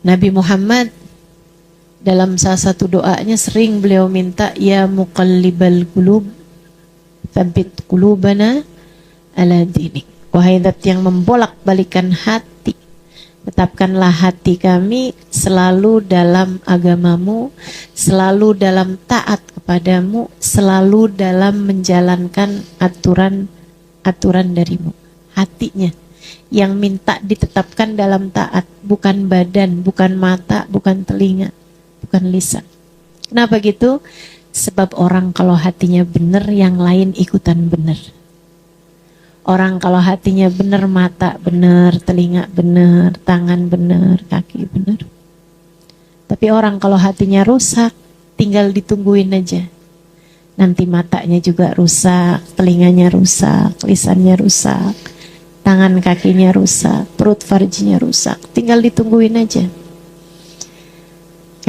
Nabi Muhammad dalam salah satu doanya sering beliau minta, ya muqallibal qulub tsabbit qulubana ala dinik. Wahai zat yang membolak-balikan hati, tetapkanlah hati kami selalu dalam agamamu, selalu dalam taat kepadamu, selalu dalam menjalankan aturan darimu. Hatinya yang minta ditetapkan dalam taat, bukan badan, bukan mata, bukan telinga, bukan lisan. Kenapa gitu? Sebab orang kalau hatinya benar, yang lain ikutan benar. Orang kalau hatinya benar, mata benar, telinga benar, tangan benar, kaki benar. Tapi orang kalau hatinya rusak, tinggal ditungguin aja. Nanti matanya juga rusak, telinganya rusak, lisannya rusak, tangan kakinya rusak, perut farjinya rusak. Tinggal ditungguin aja.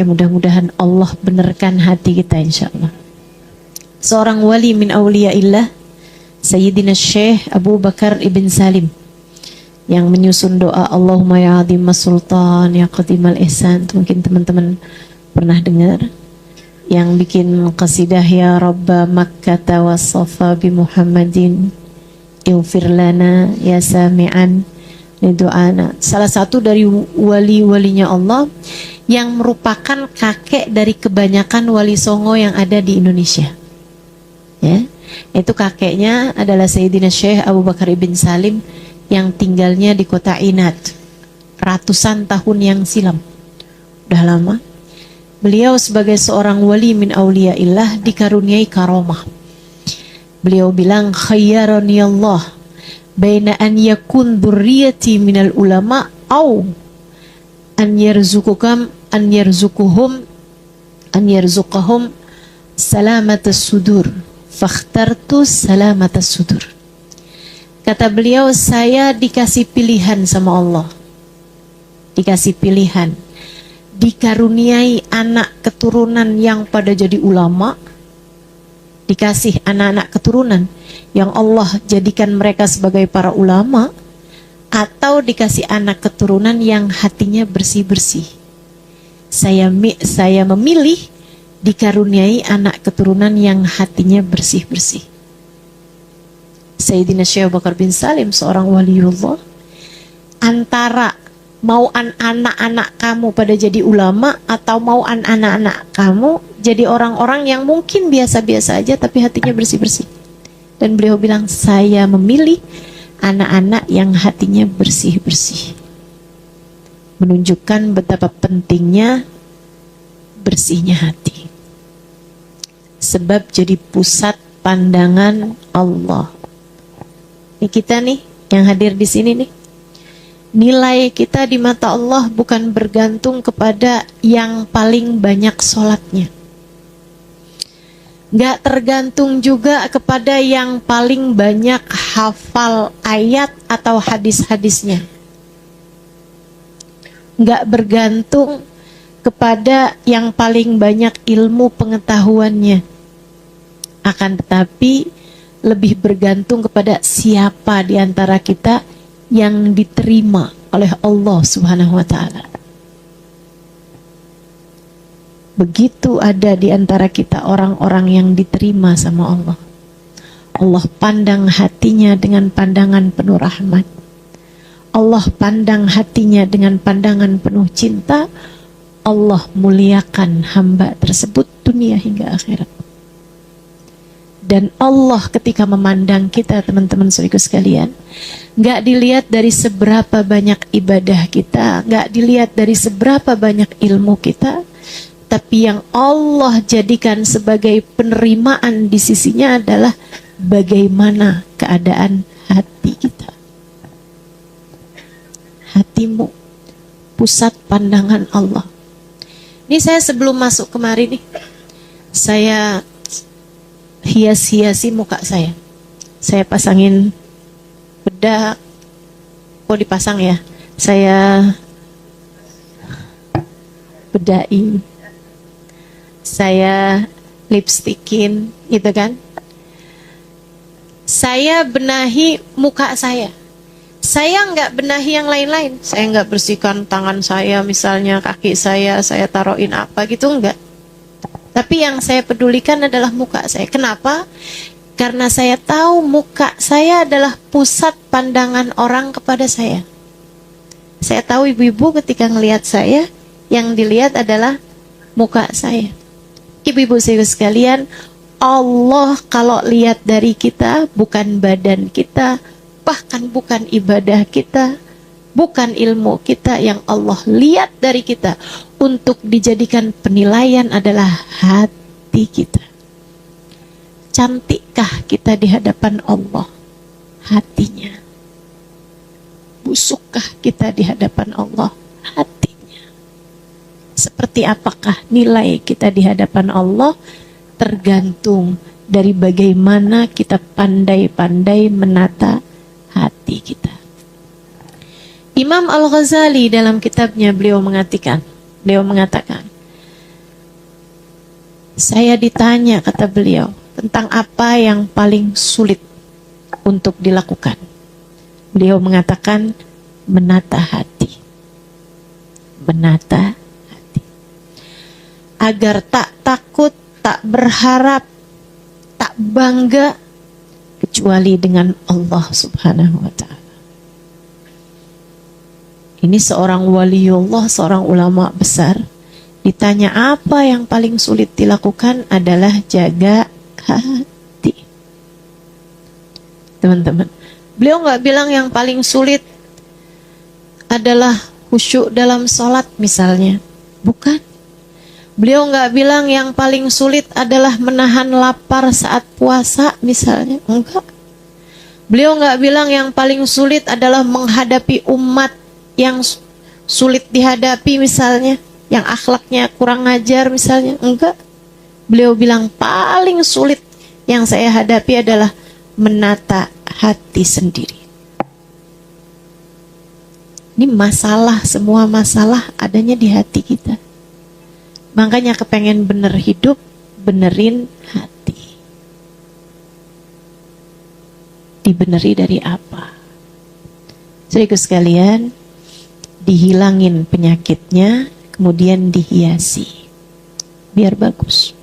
Mudah-mudahan Allah benarkan hati kita insyaAllah. Seorang wali min awliyaillah, Sayyidina Syekh Abu Bakar Ibn Salim, yang menyusun doa Allahumma ya azimmas sultan ya qadimal ihsan. Mungkin teman-teman pernah dengar. Yang bikin qasidah ya Rabba Makkah wa Safa bi Muhammadin ighfir lana ya sami'an lidu'ana. Salah satu dari wali-walinya Allah yang merupakan kakek dari kebanyakan wali songo yang ada di Indonesia. Ya. Itu kakeknya adalah Sayyidina Syekh Abu Bakar Ibn Salim yang tinggalnya di kota Inat ratusan tahun yang silam. Udah lama. Beliau sebagai seorang wali min awliyaillah dikaruniai karomah. Beliau bilang, khayyarani Allah baina an yakun dzurriyyati minal ulama au an yarzuquhum salamatas sudur. Fakhtartu salamatas sudur. Kata beliau, saya dikasih pilihan sama Allah. Dikasih pilihan. Dikaruniai anak keturunan yang pada jadi ulama. Dikasih anak-anak keturunan yang Allah jadikan mereka sebagai para ulama. Atau dikasih anak keturunan yang hatinya bersih-bersih. Saya memilih dikaruniai anak keturunan yang hatinya bersih-bersih. Sayyidina Syekh Abu Bakar bin Salim, seorang waliullah, antara mau anak-anak kamu pada jadi ulama atau mau anak-anak kamu jadi orang-orang yang mungkin biasa-biasa aja tapi hatinya bersih-bersih. Dan beliau bilang, saya memilih anak-anak yang hatinya bersih-bersih. Menunjukkan betapa pentingnya bersihnya hati. Sebab jadi pusat pandangan Allah. Ini kita nih yang hadir di sini nih. Nilai kita di mata Allah bukan bergantung kepada yang paling banyak sholatnya. Gak tergantung juga kepada yang paling banyak hafal ayat atau hadis-hadisnya. Gak bergantung kepada yang paling banyak ilmu pengetahuannya. Akan tetapi lebih bergantung kepada siapa di antara kita yang diterima oleh Allah Subhanahu wa ta'ala. Begitu ada di antara kita orang-orang yang diterima sama Allah. Allah pandang hatinya dengan pandangan penuh rahmat. Allah pandang hatinya dengan pandangan penuh cinta. Allah muliakan hamba tersebut dunia hingga akhirat. Dan Allah ketika memandang kita, teman-teman saudaraku sekalian, gak dilihat dari seberapa banyak ibadah kita, gak dilihat dari seberapa banyak ilmu kita, tapi yang Allah jadikan sebagai penerimaan di sisinya adalah bagaimana keadaan hati kita. Hatimu pusat pandangan Allah. Ini saya sebelum masuk kemari nih, saya hias-hiasi muka saya. Saya pasangin bedak. Kok dipasang ya? Saya bedain. Saya lipstikin, gitu kan? Saya benahi muka saya. Saya nggak benahi yang lain-lain. Saya nggak bersihkan tangan saya, misalnya kaki saya taruhin apa gitu, enggak. Tapi yang saya pedulikan adalah muka saya. Kenapa? Karena saya tahu muka saya adalah pusat pandangan orang kepada saya. Saya tahu ibu-ibu ketika ngelihat saya, yang dilihat adalah muka saya. Ibu-ibu sekalian, Allah kalau lihat dari kita, bukan badan kita, bahkan bukan ibadah kita, bukan ilmu kita, yang Allah lihat dari kita untuk dijadikan penilaian adalah hati kita. Cantikkah kita di hadapan Allah? Hatinya. Busukkah kita di hadapan Allah? Hatinya. Seperti apakah nilai kita di hadapan Allah? Tergantung dari bagaimana kita pandai-pandai menata hati kita. Imam Al-Ghazali dalam kitabnya beliau mengatakan, saya ditanya, kata beliau, tentang apa yang paling sulit untuk dilakukan. Beliau mengatakan menata hati. Menata hati. Agar tak takut, tak berharap, tak bangga kecuali dengan Allah Subhanahu wa ta'ala. Ini seorang waliullah, seorang ulama besar, ditanya apa yang paling sulit dilakukan adalah jaga hati. Teman-teman, beliau nggak bilang yang paling sulit adalah khusyuk dalam sholat misalnya. Bukan. Beliau nggak bilang yang paling sulit adalah menahan lapar saat puasa misalnya. Enggak. Beliau nggak bilang yang paling sulit adalah menghadapi umat yang sulit dihadapi misalnya, yang akhlaknya kurang ajar misalnya. Enggak. Beliau bilang paling sulit yang saya hadapi adalah menata hati sendiri. Ini masalah, semua masalah adanya di hati kita. Makanya kepengen bener hidup, benerin hati. Dibeneri dari apa? Saudaraku sekalian, dihilangin penyakitnya, kemudian dihiasi. Biar bagus.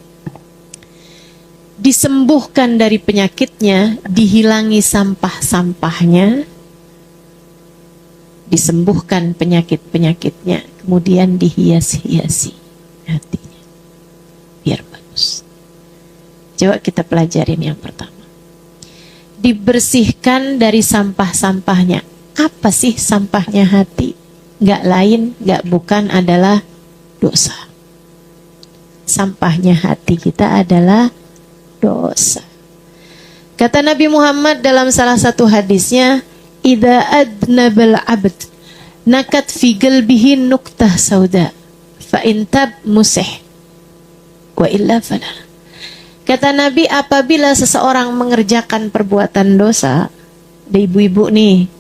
Disembuhkan dari penyakitnya, dihilangi sampah-sampahnya, disembuhkan penyakit-penyakitnya, kemudian dihias-hiasi hatinya. Biar bagus. Coba kita pelajarin yang pertama. Dibersihkan dari sampah-sampahnya. Apa sih sampahnya hati? Nggak lain, nggak bukan adalah dosa. Sampahnya hati kita adalah dosa. Kata Nabi Muhammad dalam salah satu hadisnya, "Idza adnabal 'abd nakat fi qalbihi nuqtah sauda, fa in tab musih wa illa fala." Kata Nabi, apabila seseorang mengerjakan perbuatan dosa, ada ibu-ibu nih,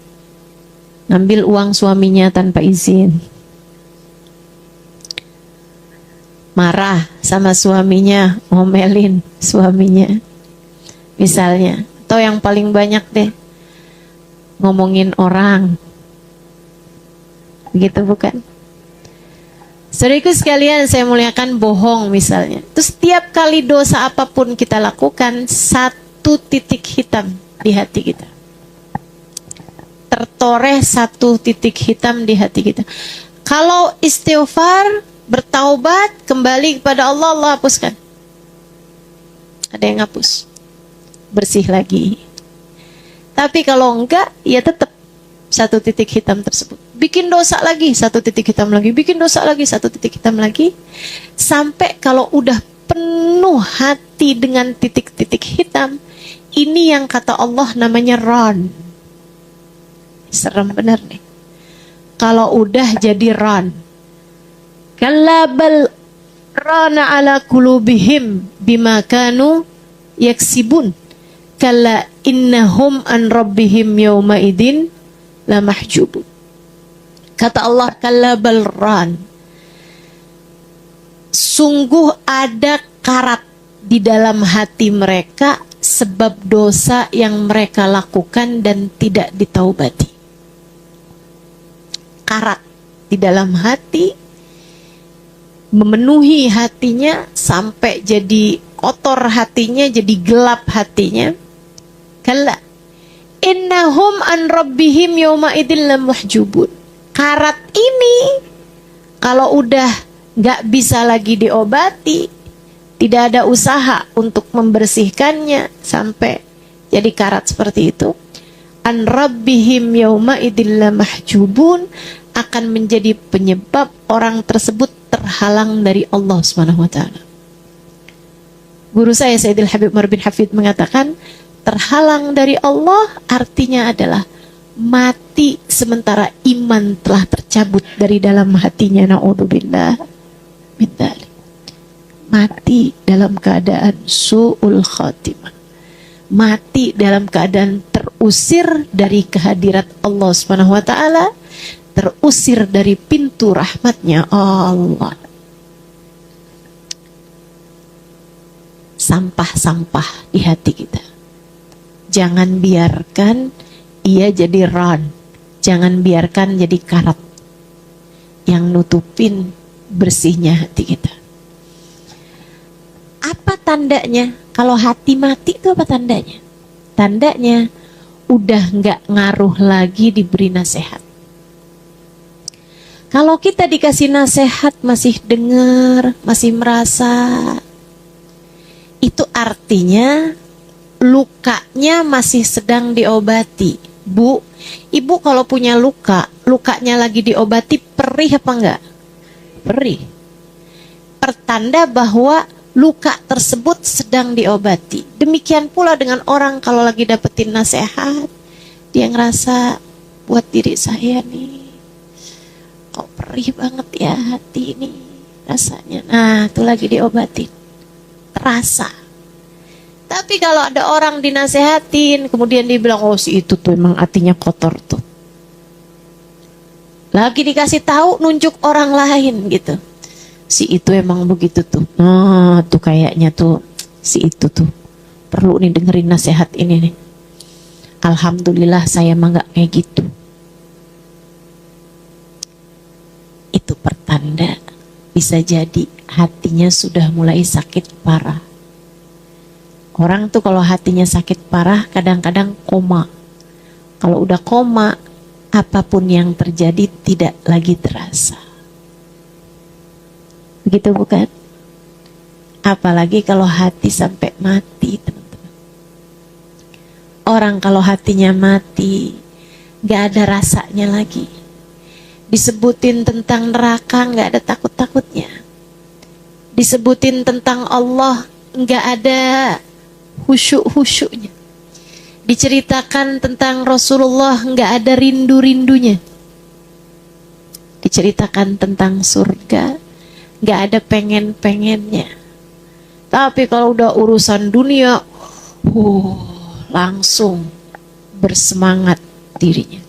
ngambil uang suaminya tanpa izin, marah sama suaminya, ngomelin suaminya misalnya, atau yang paling banyak deh, ngomongin orang, begitu bukan? Saudaraku sekalian, saya muliakan, bohong misalnya. Terus setiap kali dosa apapun kita lakukan, satu titik hitam di hati kita, tertoreh satu titik hitam di hati kita. Kalau istighfar, bertaubat, kembali kepada Allah, Allah hapuskan. Ada yang hapus, bersih lagi. Tapi kalau enggak, ya tetap satu titik hitam tersebut. Bikin dosa lagi, satu titik hitam lagi. Bikin dosa lagi, satu titik hitam lagi. Sampai kalau udah penuh hati dengan titik-titik hitam, ini yang kata Allah namanya ran. Serem benar nih. Kalau udah jadi ran. Kalla bal rana ala qulubihim bima kanu yaksibun. Kalla innahum an rabbihim yawma idin la mahjubun. Kata Allah, kalla bal ran. Sungguh ada karat di dalam hati mereka sebab dosa yang mereka lakukan dan tidak ditaubati. karat di dalam hati, memenuhi hatinya sampai jadi kotor hatinya, jadi gelap hatinya. Kalla innahum an rabbihim yawma idzin lamuhjubun. Karat ini kalau udah gak bisa lagi diobati, tidak ada usaha untuk membersihkannya sampai jadi karat seperti itu, an rabbihim yawma idzin lamahjubun, akan menjadi penyebab orang tersebut terhalang dari Allah Subhanahu wa taala. Guru saya Sayyidil Habib Umar bin Hafid mengatakan, terhalang dari Allah artinya adalah mati sementara iman telah tercabut dari dalam hatinya. Na'udzubillah min dzalik. Mati dalam keadaan su'ul khatimah. Mati dalam keadaan terusir dari kehadirat Allah Subhanahu wa taala, terusir dari pintu rahmatnya Allah. Sampah-sampah di hati kita. Jangan biarkan ia jadi ran. Jangan biarkan jadi karat yang nutupin bersihnya hati kita. Apa tandanya? Kalau hati mati itu apa tandanya? Tandanya udah nggak ngaruh lagi diberi nasihat. Kalau kita dikasih nasihat masih dengar, masih merasa, itu artinya lukanya masih sedang diobati. Bu, ibu kalau punya luka, lukanya lagi diobati, perih apa enggak? Perih. Pertanda bahwa luka tersebut sedang diobati. Demikian pula dengan orang kalau lagi dapetin nasihat, dia ngerasa buat diri saya nih, kok perih banget ya hati ini rasanya. Nah, itu lagi diobatin. Terasa. Tapi kalau ada orang dinasehatin, kemudian dia bilang, oh si itu tuh emang hatinya kotor tuh. Lagi dikasih tahu, nunjuk orang lain gitu. Si itu emang begitu tuh. Nah, tuh kayaknya tuh si itu tuh perlu nih dengerin nasihat ini nih. Alhamdulillah saya mah gak kayak gitu. Itu pertanda bisa jadi hatinya sudah mulai sakit parah. Orang tuh kalau hatinya sakit parah kadang-kadang koma. Kalau udah koma, apapun yang terjadi tidak lagi terasa. Begitu bukan? Apalagi kalau hati sampai mati, teman-teman. Orang kalau hatinya mati, gak ada rasanya lagi. Disebutin tentang neraka, gak ada takut-takutnya. Disebutin tentang Allah, gak ada khusyuk-khusyuknya. Diceritakan tentang Rasulullah, gak ada rindu-rindunya. Diceritakan tentang surga, gak ada pengen-pengennya. Tapi kalau udah urusan dunia, langsung bersemangat dirinya.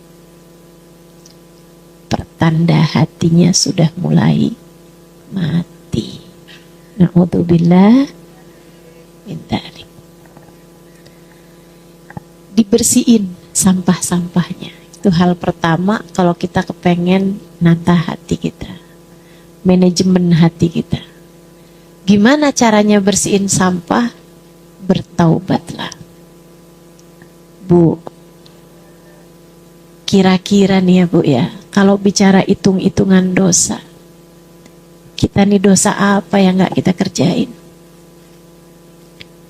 Pertanda hatinya sudah mulai mati. Na'udzubillah min dzalik. Dibersihin sampah-sampahnya. Itu hal pertama kalau kita kepengen nata hati kita. Manajemen hati kita. Gimana caranya bersihin sampah? Bertaubatlah. Bu, kira-kira nih ya Bu ya, kalau bicara hitung-hitungan dosa, kita nih dosa apa yang gak kita kerjain?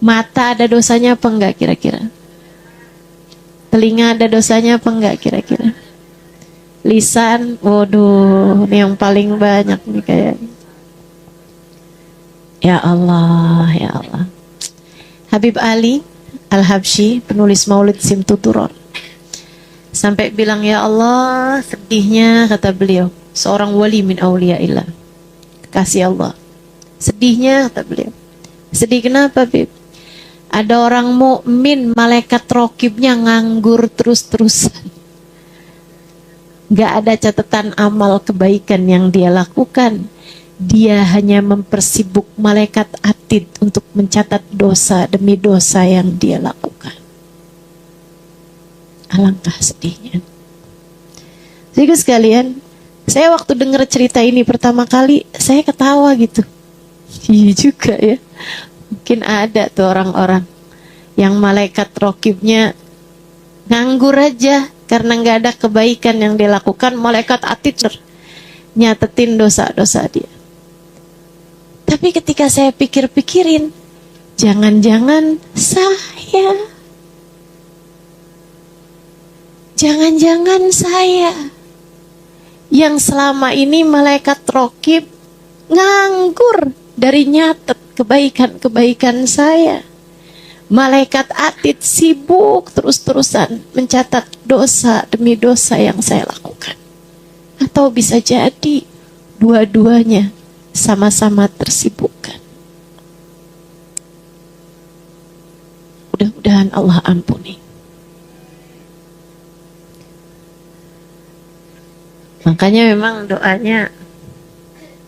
Mata ada dosanya apa enggak kira-kira? Telinga ada dosanya apa enggak kira-kira? Lisan, waduh, ini yang paling banyak nih kayaknya. Ya Allah, ya Allah. Habib Ali Al-Habsyi, penulis Maulid Simtuturon, sampai bilang, ya Allah, sedihnya, kata beliau, seorang wali min awliyaillah, kekasih Allah. Sedihnya, kata beliau. Sedih kenapa, Bib? Ada orang mukmin, malaikat rokibnya nganggur terus-terusan. Gak ada catatan amal kebaikan yang dia lakukan. Dia hanya mempersibuk malaikat atid untuk mencatat dosa demi dosa yang dia lakukan. Alangkah sedihnya. Jadi sekalian, Saya waktu dengar cerita ini pertama kali, saya ketawa gitu. Iya juga ya. Mungkin ada tuh orang-orang yang malaikat rokibnya nganggur aja karena nggak ada kebaikan yang dilakukan, malaikat atid nyatetin dosa-dosa dia. Tapi ketika saya pikir-pikirin, jangan-jangan saya yang selama ini malaikat rokib nganggur dari nyatet kebaikan-kebaikan saya. Malaikat atid sibuk terus-terusan mencatat dosa demi dosa yang saya lakukan. Atau bisa jadi dua-duanya sama-sama tersibukkan. Mudah-mudahan Allah ampuni. Makanya memang doanya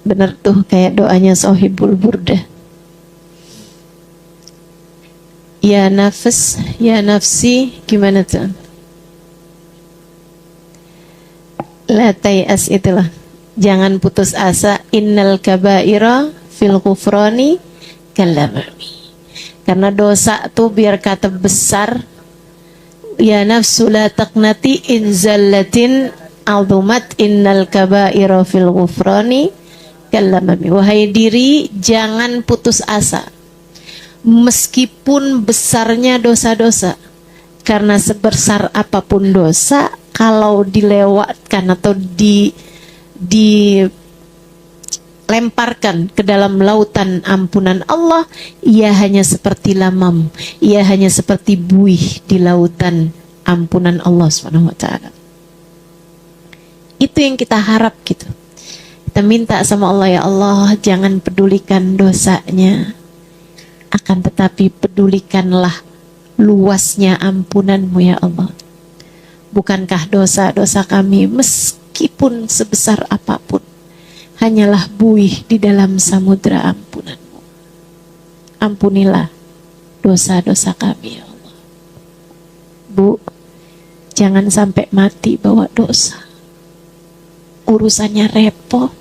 benar tuh kayak doanya Sohibul Burdah. Ya nafs, ya nafsi, gimana tuh? La tayas itulah. Jangan putus asa. Innal kabaira fil ghufrani kalamami. Karena dosa tuh biar kata besar. Ya nafsu la taqnati in zallatin azumat innal kabaira fil ghufrani kalamami. Wahai diri, jangan putus asa. Meskipun besarnya dosa-dosa, karena sebesar apapun dosa, kalau dilewatkan atau dilemparkan ke dalam lautan ampunan Allah, ia hanya seperti lamam, ia hanya seperti buih di lautan ampunan Allah SWT. Itu yang kita harap gitu. Kita minta sama Allah, ya Allah, jangan pedulikan dosanya, akan tetapi pedulikanlah luasnya ampunanmu ya Allah. Bukankah dosa-dosa kami meskipun sebesar apapun hanyalah buih di dalam samudra ampunanmu. Ampunilah dosa-dosa kami ya Allah. Bu, jangan sampai mati bawa dosa. Urusannya repot.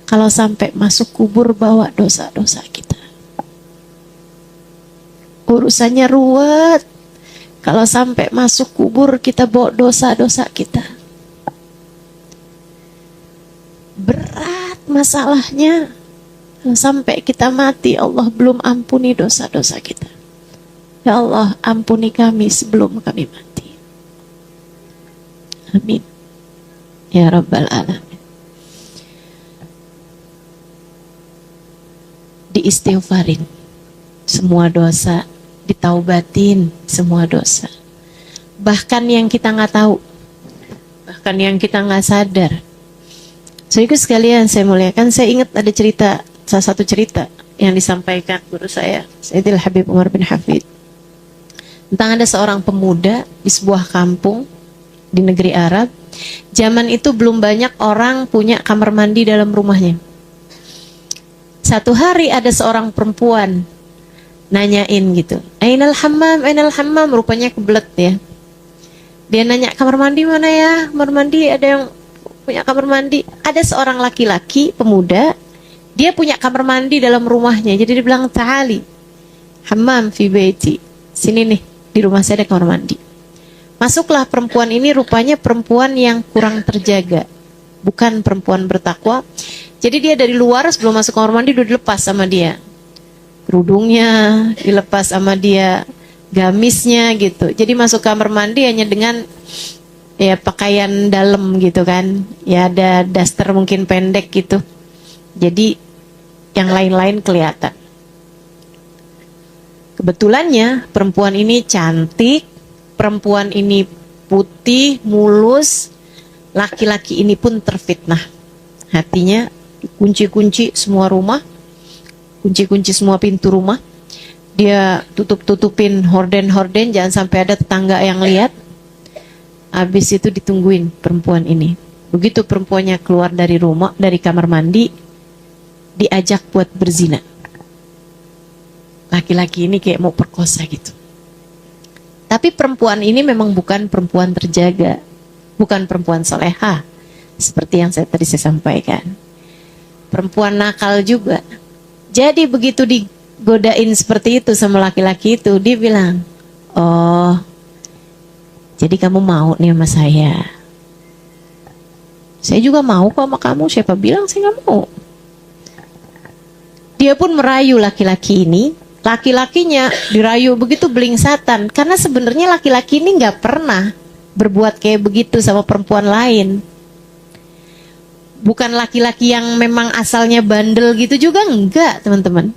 Kalau sampai masuk kubur bawa dosa-dosa kita. Urusannya ruwet. Kalau sampai masuk kubur kita bawa dosa-dosa kita. Berat masalahnya. Kalau sampai kita mati, Allah belum ampuni dosa-dosa kita. Ya Allah, ampuni kami sebelum kami mati. Amin. Ya Rabbal Alamin. Diistighfarin semua dosa, ditaubatin semua dosa. Bahkan yang kita nggak tahu, bahkan yang kita nggak sadar. Soalnya sekalian saya muliakan, saya ingat ada cerita, salah satu cerita yang disampaikan guru saya, Sayyidil Habib Umar bin Hafid, tentang ada seorang pemuda di sebuah kampung di negeri Arab. Zaman itu belum banyak orang punya kamar mandi dalam rumahnya. Satu hari ada seorang perempuan nanyain gitu, Ainal hammam, rupanya kebelet ya. Dia nanya, kamar mandi mana ya? Kamar mandi, ada yang punya kamar mandi? Ada seorang laki-laki pemuda, dia punya kamar mandi dalam rumahnya. Jadi dia bilang, ta'ali hammam fi baiti, sini nih di rumah saya ada kamar mandi. Masuklah perempuan ini, rupanya perempuan yang kurang terjaga, bukan perempuan bertakwa. Jadi dia dari luar sebelum masuk kamar mandi udah dilepas sama dia, kerudungnya dilepas sama dia, gamisnya gitu. Jadi masuk kamar mandi hanya dengan ya pakaian dalam gitu kan, ya ada daster mungkin pendek gitu. Jadi yang lain-lain kelihatan. Kebetulannya perempuan ini cantik, perempuan ini putih, mulus. Laki-laki ini pun terfitnah. Hatinya kunci-kunci semua rumah, kunci-kunci semua pintu rumah. Dia tutup-tutupin horden-horden, jangan sampai ada tetangga yang lihat. Habis itu ditungguin perempuan ini. Begitu perempuannya keluar dari rumah, dari kamar mandi, diajak buat berzina. Laki-laki ini kayak mau perkosa gitu. Tapi perempuan ini memang bukan perempuan terjaga, bukan perempuan solehah. Seperti yang saya sampaikan. Perempuan nakal juga. Jadi begitu digodain seperti itu sama laki-laki itu, dia bilang, oh, jadi kamu mau nih sama saya. Saya juga mau kok sama kamu, siapa bilang saya nggak mau. Dia pun merayu laki-laki ini. Laki-lakinya dirayu begitu belingsatan. Karena sebenarnya laki-laki ini nggak pernah berbuat kayak begitu sama perempuan lain. Bukan laki-laki yang memang asalnya bandel gitu juga enggak, teman-teman.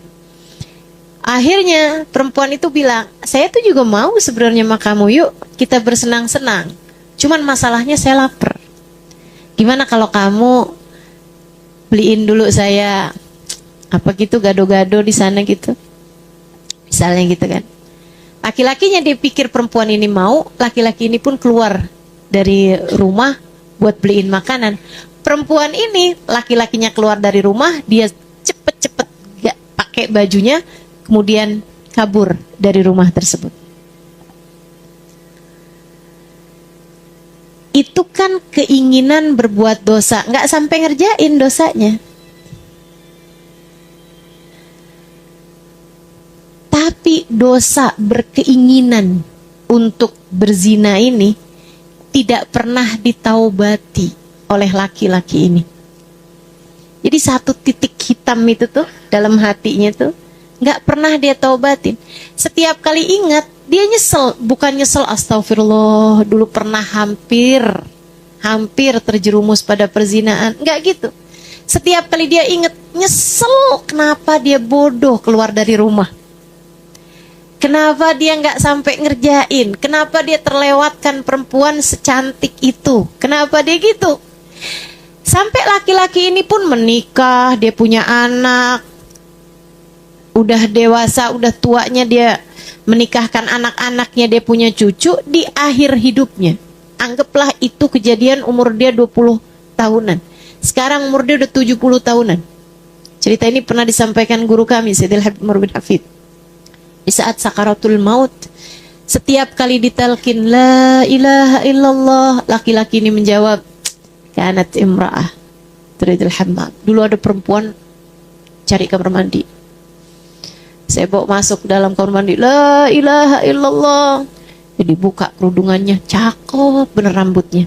Akhirnya perempuan itu bilang, saya tuh juga mau sebenarnya sama kamu, yuk kita bersenang-senang. Cuman masalahnya saya lapar. Gimana kalau kamu beliin dulu saya apa gitu gado-gado di sana gitu. Misalnya gitu kan. Laki-lakinya dia pikir perempuan ini mau, laki-laki ini pun keluar dari rumah buat beliin makanan. Perempuan ini, laki-lakinya keluar dari rumah, dia cepet-cepet gak pakai bajunya, kemudian kabur dari rumah tersebut. Itu kan keinginan berbuat dosa, gak sampai ngerjain dosanya. Tapi dosa berkeinginan untuk berzina ini tidak pernah ditaubati oleh laki-laki ini. Jadi satu titik hitam itu tuh dalam hatinya tuh nggak pernah dia taubatin. Setiap kali ingat dia nyesel, bukan nyesel astagfirullah dulu pernah hampir terjerumus pada perzinaan, nggak gitu. Setiap kali dia ingat nyesel kenapa dia bodoh keluar dari rumah. Kenapa dia nggak sampai ngerjain? Kenapa dia terlewatkan perempuan secantik itu? Kenapa dia gitu? Sampai laki-laki ini pun menikah, dia punya anak, udah dewasa, udah tuanya dia menikahkan anak-anaknya, dia punya cucu di akhir hidupnya. Anggaplah itu kejadian umur dia 20 tahunan. Sekarang umur dia udah 70 tahunan. Cerita ini pernah disampaikan guru kami, Sayyidil Habib Umar bin Hafid. Di saat sakaratul maut, setiap kali ditalkin la ilaha illallah, laki-laki ini menjawab, kanat imra'ah turidul hammam. Dulu ada perempuan cari kamar mandi. Saya bawa masuk dalam kamar mandi, la ilaha illallah. Jadi buka kerudungannya, cakep bener rambutnya.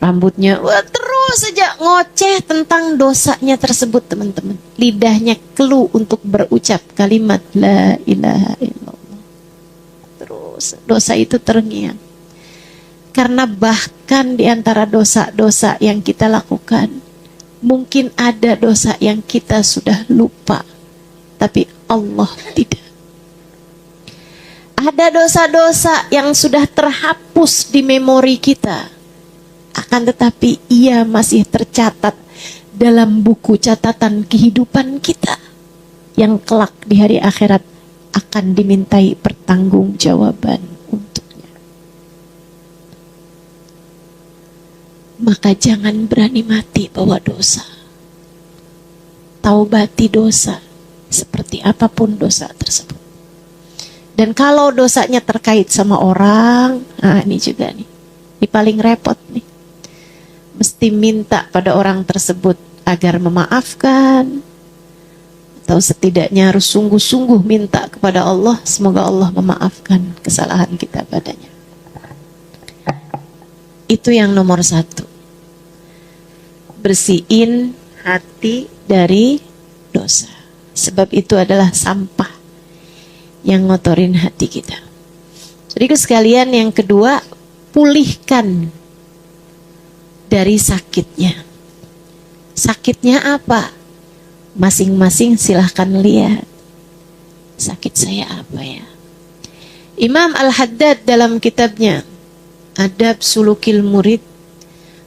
Wah, terus saja ngoceh tentang dosanya tersebut, teman-teman. Lidahnya keluh untuk berucap kalimat la ilaha illallah. Terus dosa itu terngiang. Karena bahkan di antara dosa-dosa yang kita lakukan, mungkin ada dosa yang kita sudah lupa, tapi Allah tidak. Ada dosa-dosa yang sudah terhapus di memori kita, akan tetapi ia masih tercatat dalam buku catatan kehidupan kita yang kelak di hari akhirat akan dimintai pertanggungjawaban untuknya. Maka jangan berani mati bawa dosa. Taubati dosa seperti apapun dosa tersebut. Dan kalau dosanya terkait sama orang, nah ini juga nih, ini paling repot nih. Mesti minta pada orang tersebut agar memaafkan, atau setidaknya harus sungguh-sungguh minta kepada Allah, semoga Allah memaafkan kesalahan kita padanya. Itu yang nomor 1. Bersihin hati dari dosa. Sebab itu adalah sampah yang ngotorin hati kita. Jadi sekalian, yang kedua, pulihkan dari sakitnya. Sakitnya apa? Masing-masing silahkan lihat. Sakit saya apa ya? Imam Al-Haddad dalam kitabnya Adab Sulukil Murid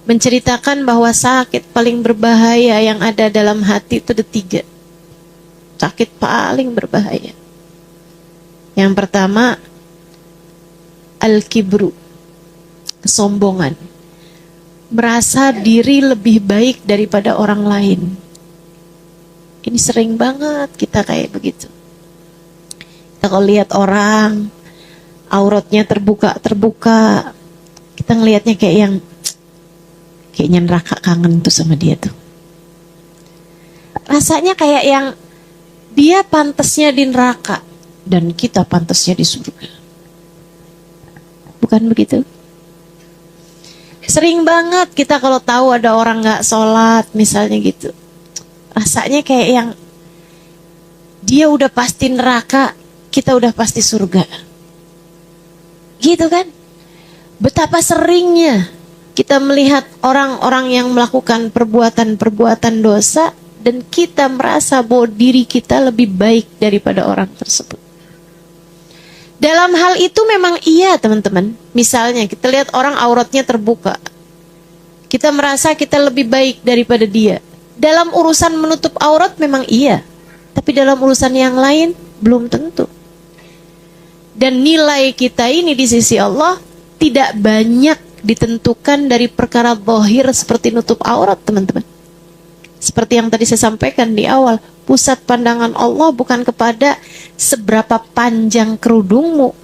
menceritakan bahwa sakit paling berbahaya yang ada dalam hati itu ada 3. Sakit paling berbahaya. Yang pertama, al-kibru, kesombongan. Merasa diri lebih baik daripada orang lain. Ini sering banget kita kayak begitu. Kita kalau lihat orang, auratnya terbuka, kita ngelihatnya kayak yang Kayaknya neraka kangen tuh sama dia tuh. Rasanya kayak yang dia pantasnya di neraka dan kita pantasnya di surga. Bukan begitu? Sering banget kita kalau tahu ada orang gak sholat misalnya gitu. Rasanya kayak yang dia udah pasti neraka, kita udah pasti surga. Gitu kan? Betapa seringnya kita melihat orang-orang yang melakukan perbuatan-perbuatan dosa dan kita merasa bahwa diri kita lebih baik daripada orang tersebut. Dalam hal itu memang iya teman-teman. Misalnya kita lihat orang auratnya terbuka. Kita merasa kita lebih baik daripada dia. Dalam urusan menutup aurat memang iya. Tapi dalam urusan yang lain belum tentu. Dan nilai kita ini di sisi Allah tidak banyak ditentukan dari perkara zahir seperti nutup aurat teman-teman. Seperti yang tadi saya sampaikan di awal, pusat pandangan Allah bukan kepada seberapa panjang kerudungmu,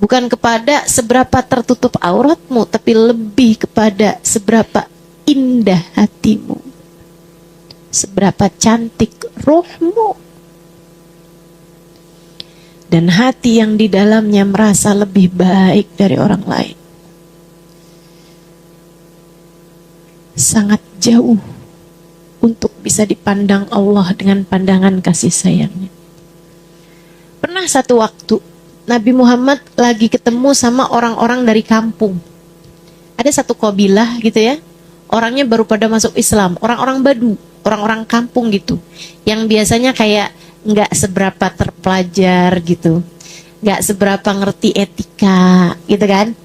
bukan kepada seberapa tertutup auratmu, tapi lebih kepada seberapa indah hatimu, seberapa cantik ruhmu. Dan hati yang di dalamnya merasa lebih baik dari orang lain. Sangat jauh untuk bisa dipandang Allah dengan pandangan kasih sayangnya. Pernah satu waktu Nabi Muhammad lagi ketemu sama orang-orang dari kampung. Ada satu kabilah gitu ya. Orangnya baru pada masuk Islam, orang-orang Badu, orang-orang kampung gitu. Yang biasanya kayak nggak seberapa terpelajar gitu, nggak seberapa ngerti etika gitu kan.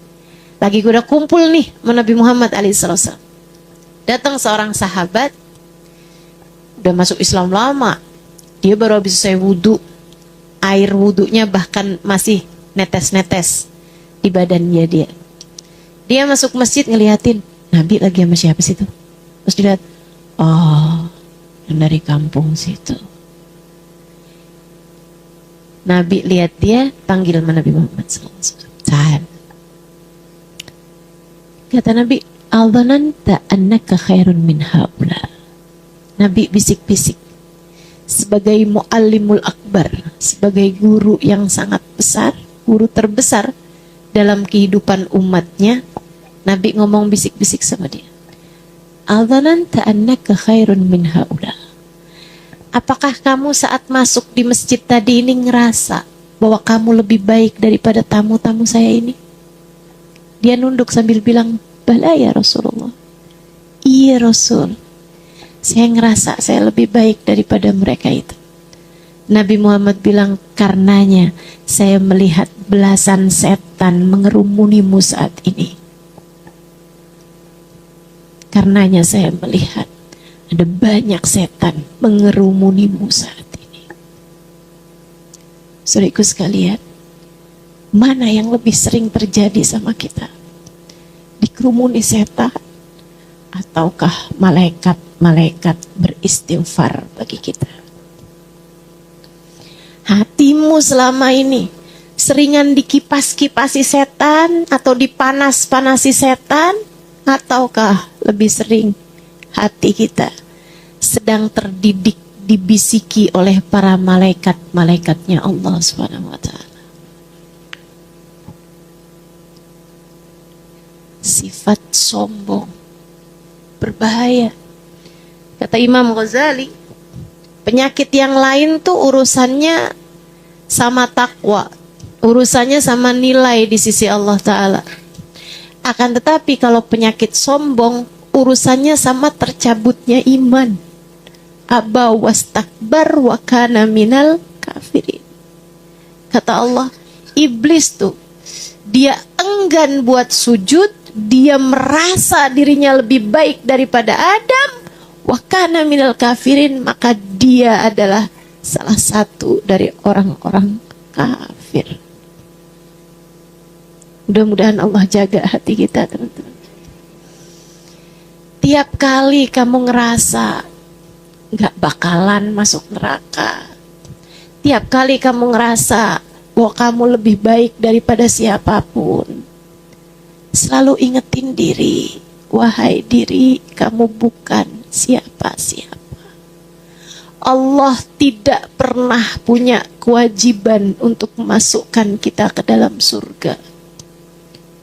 Lagi udah kumpul nih sama Nabi Muhammad alaihissalam. Datang seorang sahabat, udah masuk Islam lama, dia baru habis selesai wudhu, air wudhunya bahkan masih netes-netes di badannya dia. Dia masuk masjid ngeliatin Nabi lagi sama siapa sih tuh, terus dilihat, oh yang dari kampung situ. Nabi lihat dia, panggil sama Nabi Muhammad SAW. Kata Nabi, "Aldhananta annaka khairun min haula." Nabi bisik-bisik. Sebagai muallimul akbar, sebagai guru yang sangat besar, guru terbesar dalam kehidupan umatnya, Nabi ngomong bisik-bisik sama dia. "Aldhananta annaka khairun min haula." Apakah kamu saat masuk di masjid tadi ini ngerasa bahwa kamu lebih baik daripada tamu-tamu saya ini? Dia nunduk sambil bilang, "Bala ya Rasulullah." Iya Rasul, saya ngerasa saya lebih baik daripada mereka itu. Nabi Muhammad bilang, karenanya saya melihat belasan setan mengerumunimu saat ini. Karenanya saya melihat ada banyak setan mengerumunimu saat ini. Saudaraku sekalian, mana yang lebih sering terjadi sama kita? Dikerumuni setan ataukah malaikat-malaikat beristighfar bagi kita? Hatimu selama ini seringan dikipas-kipasi setan atau dipanas-panasi setan, ataukah lebih sering hati kita sedang terdidik, dibisiki oleh para malaikat-malaikatnya Allah Subhanahu wa ta'ala. Sifat sombong berbahaya. Kata Imam Ghazali, penyakit yang lain tuh urusannya sama takwa, urusannya sama nilai di sisi Allah Ta'ala. Akan tetapi kalau penyakit sombong, urusannya sama tercabutnya iman. Aba wastakbar wa kana minal kafirin. Kata Allah, iblis tuh, dia enggan buat sujud, dia merasa dirinya lebih baik daripada Adam, wa kana minal kafirin, maka dia adalah salah satu dari orang-orang kafir. Mudah-mudahan Allah jaga hati kita, teman-teman. Tiap kali kamu ngerasa gak bakalan masuk neraka, tiap kali kamu ngerasa bahwa kamu lebih baik daripada siapapun, selalu ingetin diri, wahai diri, kamu bukan siapa-siapa. Allah tidak pernah punya kewajiban untuk memasukkan kita ke dalam surga.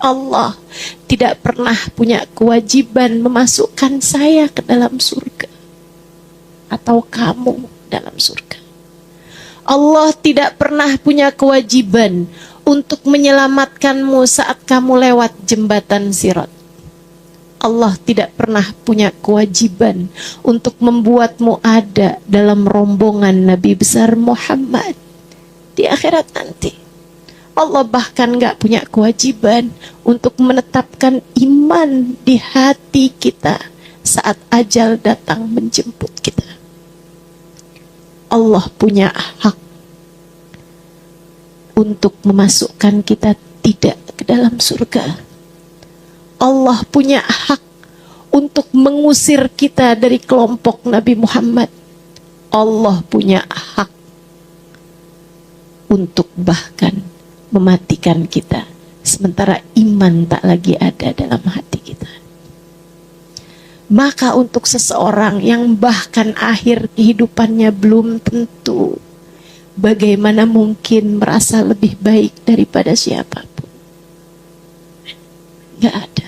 Allah tidak pernah punya kewajiban memasukkan saya ke dalam surga atau kamu dalam surga. Allah tidak pernah punya kewajiban untuk menyelamatkanmu saat kamu lewat jembatan Sirat. Allah tidak pernah punya kewajiban untuk membuatmu ada dalam rombongan Nabi besar Muhammad di akhirat nanti. Allah bahkan gak punya kewajiban untuk menetapkan iman di hati kita saat ajal datang menjemput kita. Allah punya hak untuk memasukkan kita tidak ke dalam surga. Allah punya hak untuk mengusir kita dari kelompok Nabi Muhammad. Allah punya hak untuk bahkan mematikan kita sementara iman tak lagi ada dalam hati kita. Maka untuk seseorang yang bahkan akhir kehidupannya belum tentu, bagaimana mungkin merasa lebih baik daripada siapapun? Gak ada.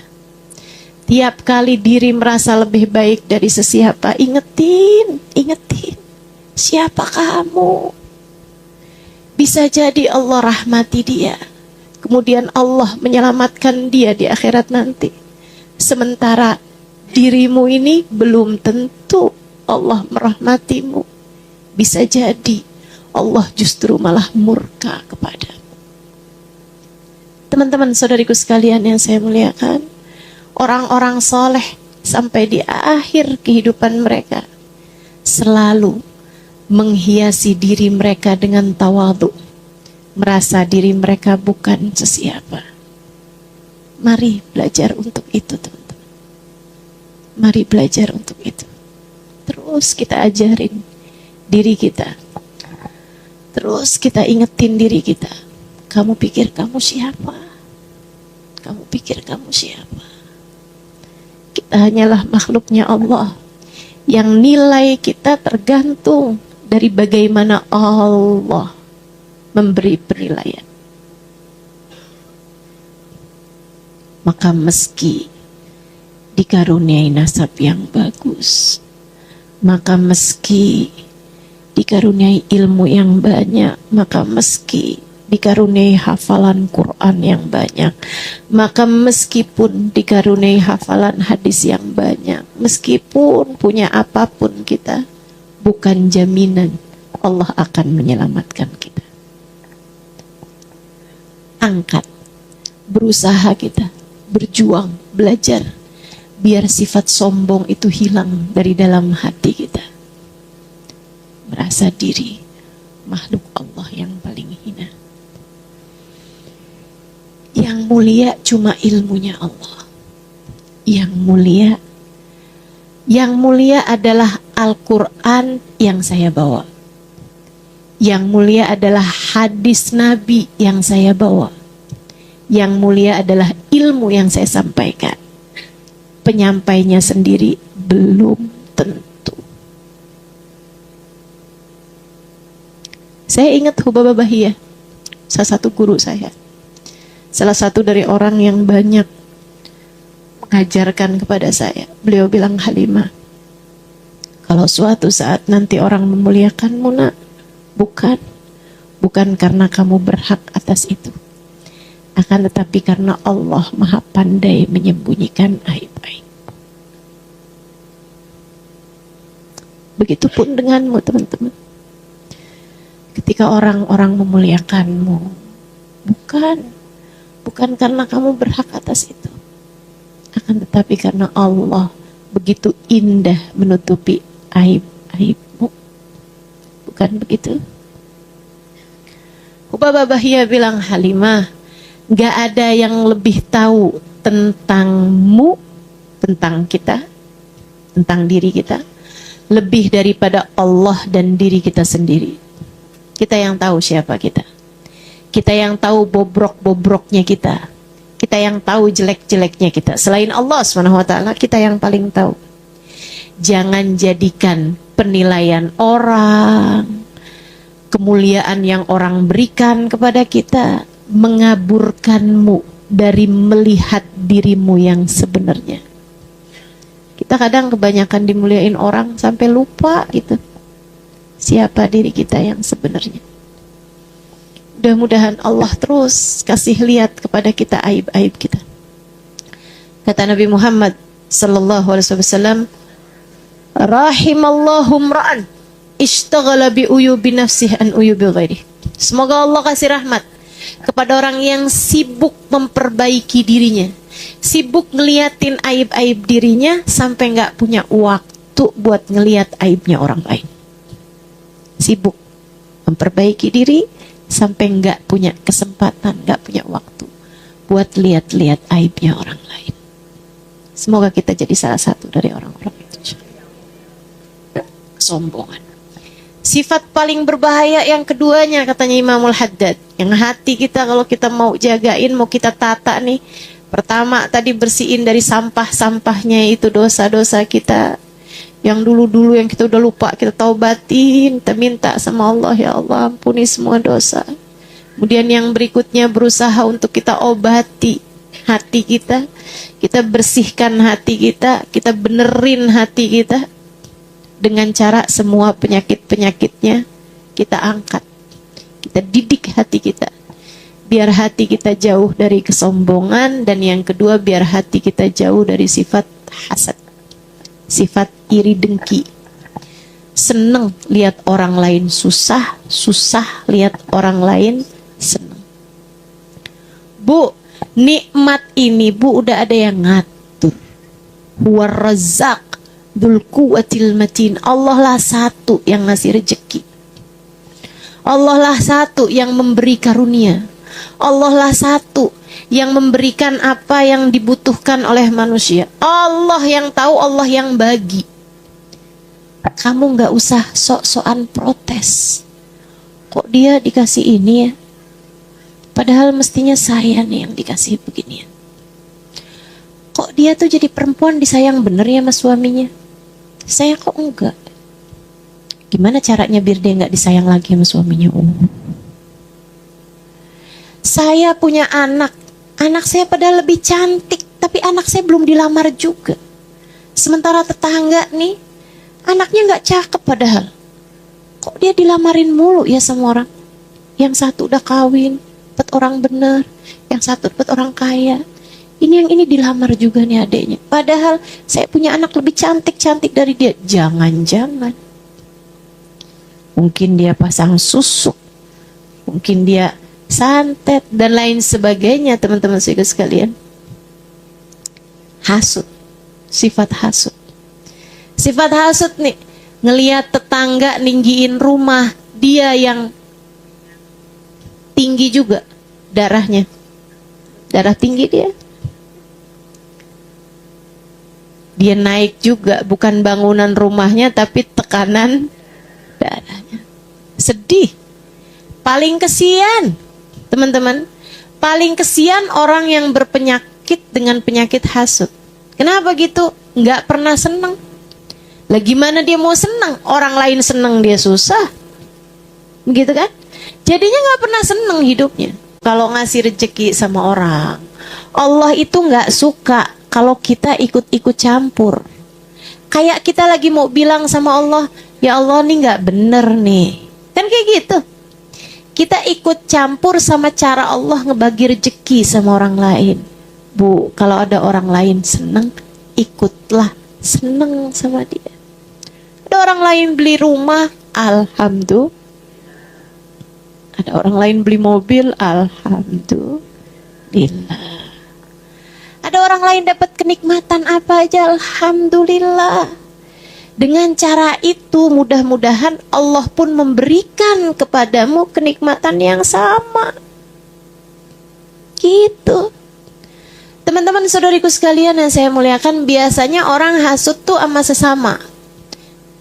Tiap kali diri merasa lebih baik dari sesiapa, ingetin. Siapa kamu? Bisa jadi Allah rahmati dia, kemudian Allah menyelamatkan dia di akhirat nanti. Sementara dirimu ini belum tentu Allah merahmatimu. Bisa jadi Allah justru malah murka kepadamu. Teman-teman saudariku sekalian yang saya muliakan, orang-orang soleh sampai di akhir kehidupan mereka selalu menghiasi diri mereka dengan tawadhu, merasa diri mereka bukan sesiapa. Mari belajar untuk itu, teman-teman. Mari belajar untuk itu. Terus kita ajarin diri kita. Terus kita ingetin diri kita. Kamu pikir kamu siapa? Kamu pikir kamu siapa? Kita hanyalah makhluknya Allah, yang nilai kita tergantung dari bagaimana Allah memberi penilaian. Maka meski dikaruniai nasab yang bagus, maka meski dikaruniai ilmu yang banyak, maka meski dikaruniai hafalan Quran yang banyak, maka meskipun dikaruniai hafalan hadis yang banyak, meskipun punya apapun kita, bukan jaminan Allah akan menyelamatkan kita. Angkat, berusaha kita, berjuang, belajar, biar sifat sombong itu hilang dari dalam hati kita. Merasa diri makhluk Allah yang paling hina. Yang mulia cuma ilmunya Allah. Yang mulia adalah Al-Quran yang saya bawa. Yang mulia adalah hadis Nabi yang saya bawa. Yang mulia adalah ilmu yang saya sampaikan. Penyampainya sendiri belum tentu. Saya ingat Hubaba Bahiyah, salah satu guru saya. Salah satu dari orang yang banyak mengajarkan kepada saya. Beliau bilang, Halimah, kalau suatu saat nanti orang memuliakanmu, nak, bukan karena kamu berhak atas itu, akan tetapi karena Allah Maha Pandai menyembunyikan aib-aib. Begitupun denganmu, teman-teman. Ketika orang-orang memuliakanmu, bukan karena kamu berhak atas itu, akan tetapi karena Allah begitu indah menutupi aib-aibmu. Bukan begitu? Hubaba Bahiyah bilang, Halimah, gak ada yang lebih tahu tentangmu, tentang kita, tentang diri kita, lebih daripada Allah dan diri kita sendiri. Kita yang tahu siapa kita. Kita yang tahu bobrok-bobroknya kita. Kita yang tahu jelek-jeleknya kita. Selain Allah SWT, kita yang paling tahu. Jangan jadikan penilaian orang, kemuliaan yang orang berikan kepada kita, mengaburkanmu dari melihat dirimu yang sebenarnya. Kita kadang kebanyakan dimuliain orang sampai lupa gitu siapa diri kita yang sebenarnya. Mudah-mudahan Allah terus kasih lihat kepada kita aib-aib kita. Kata Nabi Muhammad sallallahu alaihi wasallam, rahimallahu mra'an ishtaghala bi uyubi nafsihi an uyubi ghairihi. Semoga Allah kasih rahmat kepada orang yang sibuk memperbaiki dirinya, sibuk ngeliatin aib-aib dirinya sampai nggak punya waktu buat ngeliat aibnya orang lain. Sibuk memperbaiki diri sampai nggak punya kesempatan, nggak punya waktu buat lihat-lihat aibnya orang lain. Semoga kita jadi salah satu dari orang-orang itu. Kesombongan. Sifat paling berbahaya yang keduanya katanya Imamul Haddad, yang hati kita kalau kita mau jagain, mau kita tata nih. Pertama tadi bersihin dari sampah-sampahnya itu dosa-dosa kita yang dulu-dulu yang kita udah lupa, kita taubatin, kita minta sama Allah, ya Allah ampuni semua dosa. Kemudian yang berikutnya berusaha untuk kita obati hati kita bersihkan hati kita benerin hati kita dengan cara semua penyakit-penyakitnya kita angkat, kita didik hati kita biar hati kita jauh dari kesombongan, dan yang kedua biar hati kita jauh dari sifat hasad, sifat iri dengki, seneng lihat orang lain susah, susah lihat orang lain seneng. Bu, nikmat ini Bu udah ada yang ngatur. Huwar Razzaq dzul quwwatil matin. Allah lah satu yang ngasih rezeki. Allah lah satu yang memberi karunia. Allah lah satu yang memberikan apa yang dibutuhkan oleh manusia. Allah yang tahu, Allah yang bagi. Kamu gak usah sok-sokan protes. Kok dia dikasih ini ya? Padahal mestinya saya nih yang dikasih beginian. Kok dia tuh jadi perempuan disayang bener ya sama suaminya? Saya kok enggak? Gimana caranya biar dia gak disayang lagi sama suaminya? Saya punya anak saya padahal lebih cantik, tapi anak saya belum dilamar juga. Sementara tetangga nih, anaknya gak cakep padahal. Kok dia dilamarin mulu ya sama orang? Yang satu udah kawin, dapat orang bener, yang satu dapat orang kaya. Ini yang ini dilamar juga nih adeknya. Padahal saya punya anak lebih cantik-cantik dari dia. Jangan-jangan mungkin dia pasang susuk, mungkin dia santet dan lain sebagainya. Teman-teman sekalian, hasud, sifat hasud. Sifat hasud nih, ngelihat tetangga ninggiin rumah, dia yang tinggi juga darahnya, darah tinggi dia naik juga, bukan bangunan rumahnya tapi tekanan darahnya. Sedih. Paling kesian teman-teman, paling kesian orang yang berpenyakit dengan penyakit hasud. Kenapa gitu? Nggak pernah senang. Lah gimana dia mau senang? Orang lain senang dia susah, begitu kan? Jadinya nggak pernah senang hidupnya. Kalau ngasih rezeki sama orang, Allah itu nggak suka kalau kita ikut-ikut campur. Kayak kita lagi mau bilang sama Allah, ya Allah nih nggak bener nih, kan kayak gitu. Kita ikut campur sama cara Allah ngebagi rezeki sama orang lain. Bu, kalau ada orang lain seneng, ikutlah seneng sama dia. Ada orang lain beli rumah, alhamdulillah. Ada orang lain beli mobil, alhamdulillah. Ada orang lain dapat kenikmatan apa aja, alhamdulillah. Dengan cara itu mudah-mudahan Allah pun memberikan kepadamu kenikmatan yang sama. Gitu. Teman-teman saudariku sekalian yang saya muliakan, biasanya orang hasud tuh sama sesama.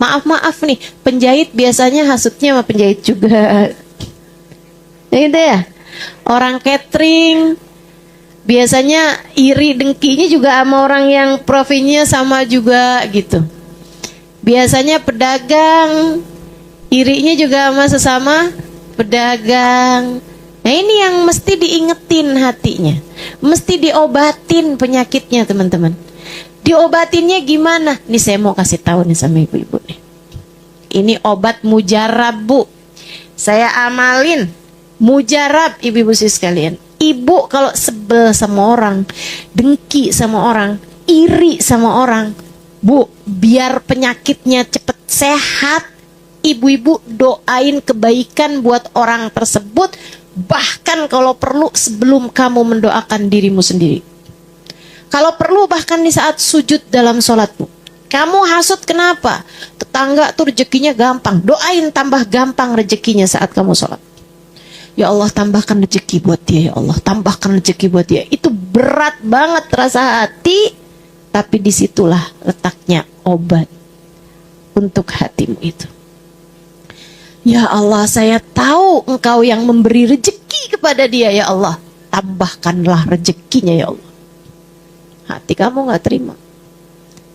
Maaf nih, penjahit biasanya hasudnya sama penjahit juga. Ya gitu ya. Orang catering Biasanya iri dengkinya juga sama orang yang profilnya sama juga gitu. Biasanya pedagang irinya juga sama sesama pedagang. Nah ini yang mesti diingetin hatinya, mesti diobatin penyakitnya teman-teman. Diobatinnya gimana? Nih saya mau kasih tahu nih sama ibu-ibu nih. Ini obat mujarab bu. Saya amalin mujarab ibu-ibu sekalian. Ibu kalau sebel sama orang, dengki sama orang, iri sama orang, bu, biar penyakitnya cepet sehat, ibu-ibu doain kebaikan buat orang tersebut. Bahkan kalau perlu sebelum kamu mendoakan dirimu sendiri. Kalau perlu bahkan di saat sujud dalam sholatmu. Kamu hasut kenapa? Tetangga tuh rezekinya gampang. Doain tambah gampang rezekinya saat kamu sholat. Ya Allah tambahkan rezeki buat dia ya Allah. Tambahkan rezeki buat dia. Itu berat banget rasa hati. Tapi disitulah letaknya obat untuk hatimu itu. Ya Allah saya tahu engkau yang memberi rezeki kepada dia ya Allah. Tambahkanlah rezekinya ya Allah. Hati kamu gak terima.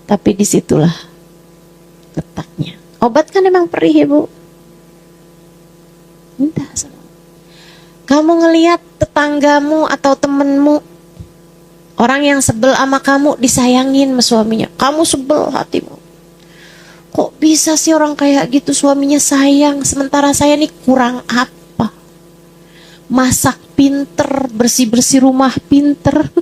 Tapi disitulah letaknya. Obat kan emang perih ya bu. Minta sama. Kamu ngelihat tetanggamu atau temenmu, orang yang sebel sama kamu disayangin sama suaminya. Kamu sebel hatimu. Kok bisa sih orang kayak gitu suaminya sayang, sementara saya nih kurang apa? Masak pinter, bersih-bersih rumah pinter.